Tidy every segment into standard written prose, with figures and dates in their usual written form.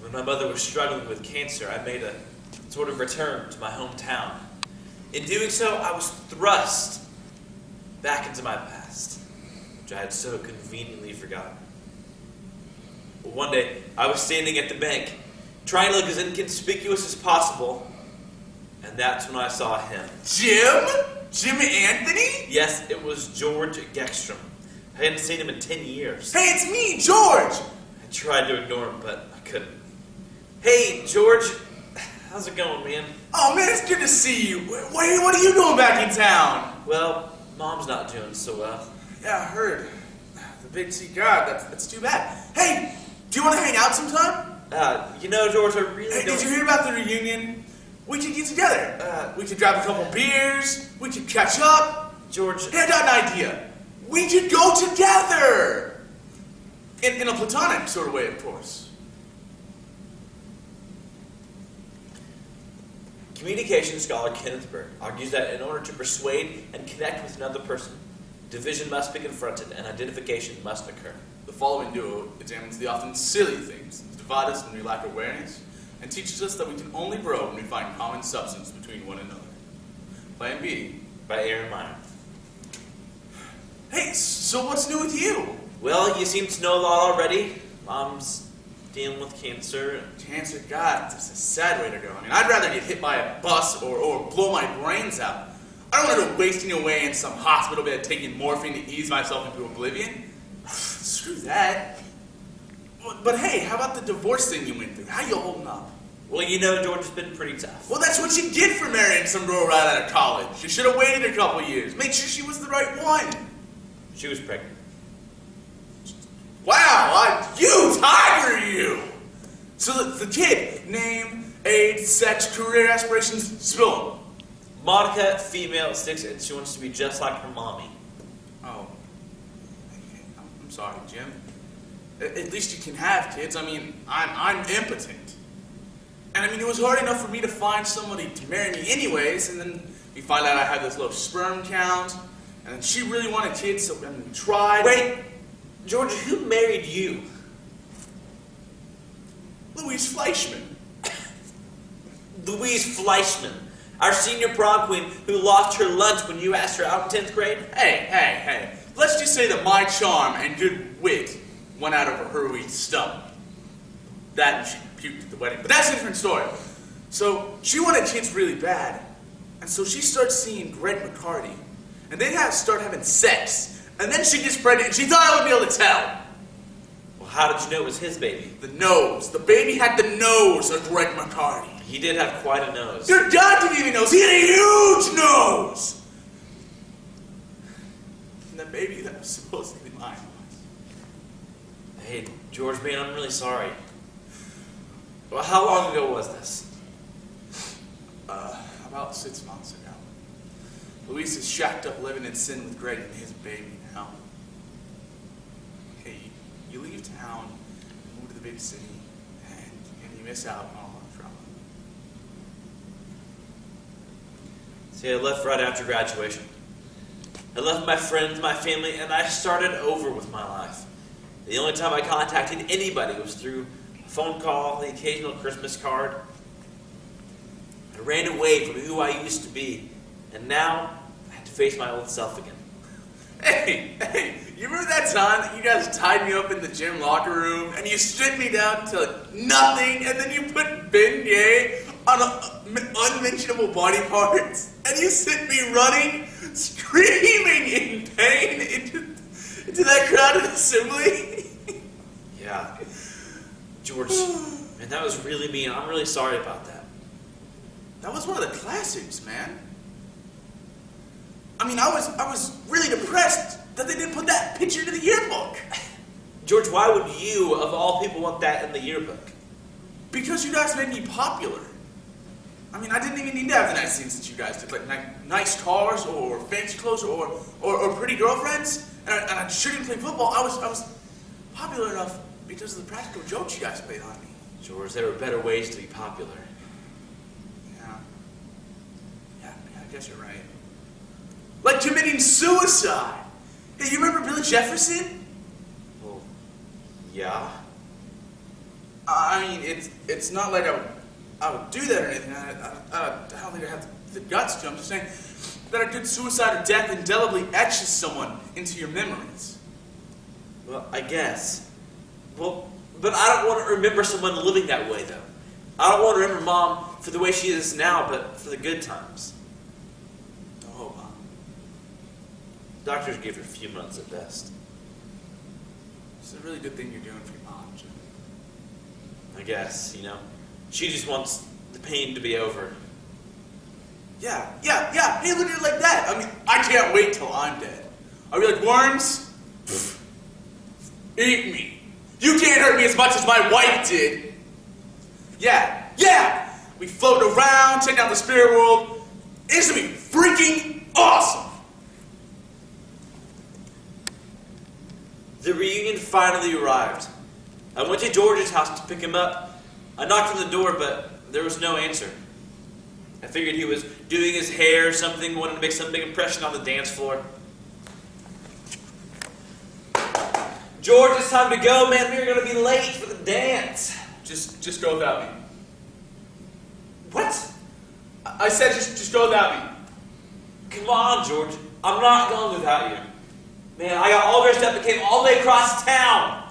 When my mother was struggling with cancer, I made a sort of return to my hometown. In doing so, I was thrust back into my past, which I had so conveniently forgotten. But one day, I was standing at the bank, trying to look as inconspicuous as possible, and that's when I saw him. Jim? Jim Anthony? Yes, it was George Gekstrom. I hadn't seen him in 10 years. Hey, it's me, George! I tried to ignore him, but I couldn't. Hey, George. How's it going, man? Oh, man, it's good to see you. What are you doing back in town? Well, Mom's not doing so well. Yeah, I heard. The big T God, that's too bad. Hey, do you want to hang out sometime? You know, George, I really Hey, don't... did you hear about the reunion? We could get together. We could grab a couple beers. We could catch up. George... Hey, I got an idea. We could go together. In a platonic sort of way, of course. Communication scholar Kenneth Burke argues that in order to persuade and connect with another person, division must be confronted and identification must occur. The following duo examines the often silly things that divide us when we lack awareness and teaches us that we can only grow when we find common substance between one another. Plan B. By Aaron Meyer. Hey, so what's new with you? Well, you seem to know a lot already. Mom's dealing with cancer. Cancer, God, that's a sad way to go. I mean, I'd rather get hit by a bus or blow my brains out. I don't want to go wasting away in some hospital bed taking morphine to ease myself into oblivion. Screw that. But hey, how about the divorce thing you went through? How you holding up? Well, you know, George has been pretty tough. Well, that's what you get for marrying some girl right out of college. You should have waited a couple years. Make sure she was the right one. She was pregnant. Wow, you tiger, you! So the kid, name, age, sex, career aspirations, spill 'em. Monica, female, 6, and she wants to be just like her mommy. Oh. I'm sorry, Jim. At least you can have kids. I mean, I'm impotent. And I mean, it was hard enough for me to find somebody to marry me anyways, and then we find out I had this low sperm count, and then she really wanted kids, so I mean, we tried. Wait, George, who married you? Louise Fleischman. Louise Fleischman, our senior prom queen who lost her lunch when you asked her out in 10th grade? Hey. Let's just say that my charm and good wit went out over her wee stump. That and she puked at the wedding. But that's a different story. So she wanted kids really bad. And so she starts seeing Greg McCarty. And they start having sex. And then she gets pregnant and she thought I would be able to tell. Well, how did you know it was his baby? The nose. The baby had the nose of Greg McCarty. He did have quite a nose. Your dad didn't even know. He had a huge nose. And the baby that was supposed to be mine. Hey, George, man, I'm really sorry. Well, how long ago was this? About 6 months ago. Luis is shacked up living in sin with Greg and his baby now. Hey, you leave town, move to the big city, and you miss out on all the drama. See, I left right after graduation. I left my friends, my family, and I started over with my life. The only time I contacted anybody was through a phone call, the occasional Christmas card. I ran away from who I used to be, and now I had to face my old self again. Hey, you remember that time that you guys tied me up in the gym locker room, and you stripped me down to nothing, and then you put Ben Gay on unmentionable body parts, and you sent me running, screaming in pain into that crowded assembly? Yeah. George, man, that was really mean. I'm really sorry about that. That was one of the classics, man. I mean, I was really depressed that they didn't put that picture into the yearbook. George, why would you, of all people, want that in the yearbook? Because you guys made me popular. I mean, I didn't even need to have the nice things that you guys did, like nice cars or fancy clothes or pretty girlfriends. And I sure didn't play football. I was popular enough because of the practical jokes you guys played on me. George, there were better ways to be popular. Yeah, I guess you're right. Like committing suicide. Hey, you remember Billy Jefferson? Well, yeah. I mean, it's not like I would do that or anything. I don't think I have the guts to. I'm just saying that a good suicide or death indelibly etches someone into your memories. Well, I guess. Well, but I don't want to remember someone living that way, though. I don't want to remember Mom for the way she is now, but for the good times. Oh, Mom. Doctors give her a few months at best. It's a really good thing you're doing for your mom, Jim. I guess, you know. She just wants the pain to be over. Yeah. Hey, look at it like that. I mean, I can't wait till I'm dead. I'll be like, worms, eat me. You can't hurt me as much as my wife did. Yeah. We float around, check out the spirit world. It's gonna be freaking awesome. The reunion finally arrived. I went to George's house to pick him up. I knocked on the door, but there was no answer. I figured he was doing his hair or something, wanted to make some big impression on the dance floor. George, it's time to go, man. We're going to be late for the dance. Just go without me. What? I said just go without me. Come on, George. I'm not going without you. Man, I got all dressed up and came all the way across town.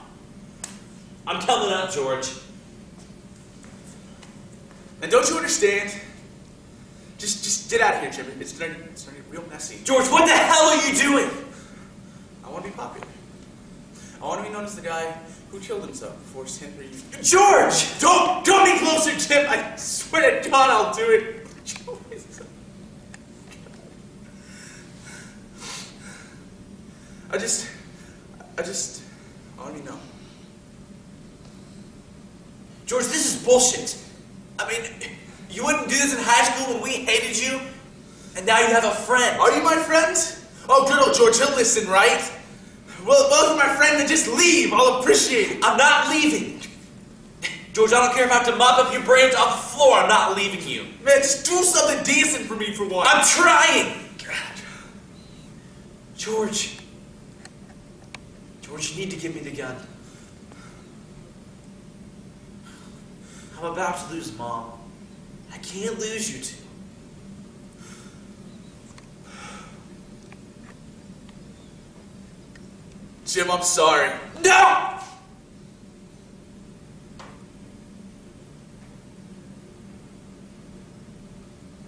I'm coming up, George. And don't you understand? Just get out of here, Jimmy. It's gonna get real messy. George, what the hell are you doing? I want to be popular. I want to be known as the guy who killed himself before his 10th reunion. George! Don't be closer, Jim. I swear to God, I'll do it. I want to be known. George, this is bullshit. I mean, you wouldn't do this in high school when we hated you, and now you have a friend. Are you my friend? Oh, good old George, he'll listen, right? Well, both of my friends, then just leave. I'll appreciate it. I'm not leaving. George, I don't care if I have to mop up your brains off the floor. I'm not leaving you. Man, just do something decent for me for once. I'm trying. George, you need to give me the gun. I'm about to lose Mom. I can't lose you two. Jim, I'm sorry. No!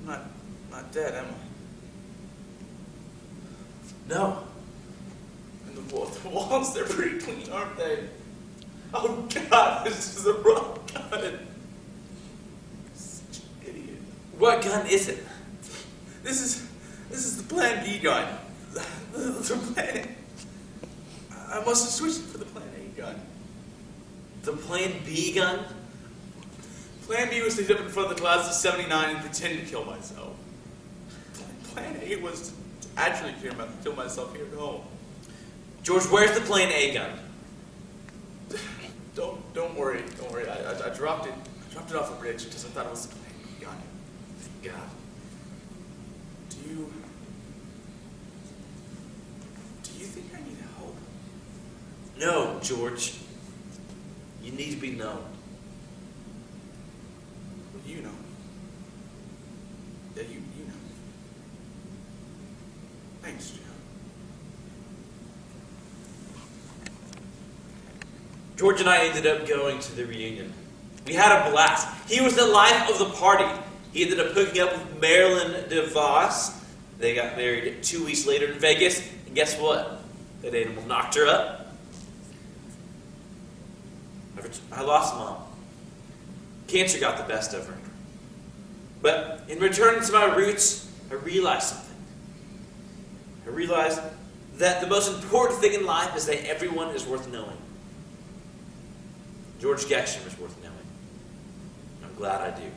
I'm not dead, am I? No. And the walls, they're pretty clean, aren't they? Oh God, this is the wrong gun. Such an idiot. What gun is it? This is the Plan B gun. The Plan. I must have switched it for the Plan A gun. The Plan B gun? Plan B was to get up in front of the class of 79 and pretend to kill myself. Plan A was to actually kill myself here at home. George, where's the Plan A gun? Don't worry. I dropped it. I dropped it off a bridge because I thought it was the Plan B gun. Thank God. Do you think I need help? No, George. You need to be known. Well, you know. Yeah, you know. Thanks, Jim. George and I ended up going to the reunion. We had a blast. He was the life of the party. He ended up hooking up with Marilyn DeVos. They got married 2 weeks later in Vegas. And guess what? That animal knocked her up. I lost Mom. Cancer got the best of her. But in returning to my roots, I realized something. I realized that the most important thing in life is that everyone is worth knowing. George Gexham is worth knowing. I'm glad I do.